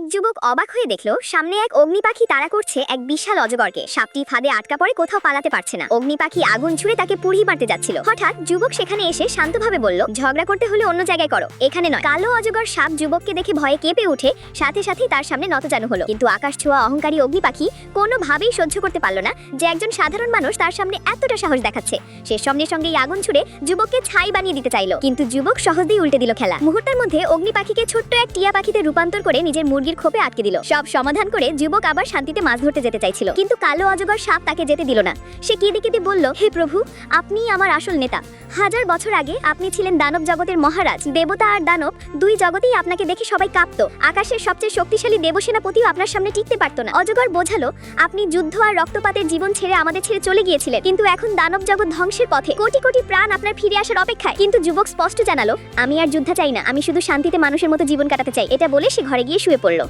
এক যুবক অবাক হয়ে দেখল সামনে এক অগ্নি পাখি তাড়া করছে এক বিশাল অজগরকে। সাপটি ফাঁদে আটকা পড়ে কোথাও পালাতে পারছে না। অগ্নি পাখি আগুন ছুড়ে তাকে পুড়িয়ে মারতে যাচ্ছিল। হঠাৎ যুবক সেখানে এসে শান্তভাবে বলল, ঝগড়া করতে হলে অন্য জায়গায় করো, এখানে নয়। কালো অজগর সাপ যুবককে দেখে ভয়ে কেঁপে উঠে সাথে সাথেই তার সামনে নতজানু হলো। কিন্তু আকাশ ছোঁয়া অহংকারী অগ্নি পাখি কোনোভাবেই সহ্য করতে পারল না যে একজন সাধারণ মানুষ তার সামনে এতটা সাহস দেখাচ্ছে। সে সঙ্গে সঙ্গেই আগুন ছুড়ে যুবককে ছাই বানিয়ে দিতে চাইল, কিন্তু যুবক সহজেই উল্টে দিল খেলা। মুহূর্তের মধ্যে অগ্নি পাখিকে ছোট্ট এক টিয়া পাখিতে রূপান্তর করে নিজের মুরগির খোপে আটকে দিল। সব সমাধান করে যুবক আবার শান্তিতে মাছ ধরতে যেতে চাইছিল, কিন্তু কালো অজগর সাপ তাকে যেতে দিল না। সে কেঁদে কেঁদে বলল, হে প্রভু, আপনিই আমার আসল নেতা। 1000 বছর আগে আপনি ছিলেন দানব জগতের মহারাজ। দেবতা আর দানব দুই জগতেই আপনাকে দেখে সবাই কাঁপতো। আকাশের সবচেয়ে শক্তিশালী দেবসেনাপতিও আপনার সামনে টিকতে পারত না। অজগর বোঝালো, আপনি যুদ্ধ আর রক্তপাতের জীবন ছেড়ে আমাদের ছেড়ে চলে গিয়েছিলেন, কিন্তু এখন দানব জগৎ ধ্বংসের পথে। কোটি কোটি প্রাণ আপনার ফিরে আসার অপেক্ষায়। কিন্তু যুবক স্পষ্ট জানালো, আমি আর যুদ্ধ চাই না, আমি শুধু শান্তিতে মানুষের মতো জীবন কাটাতে চাই। এটা বলে সে ঘরে গিয়ে শুয়ে পড়ল।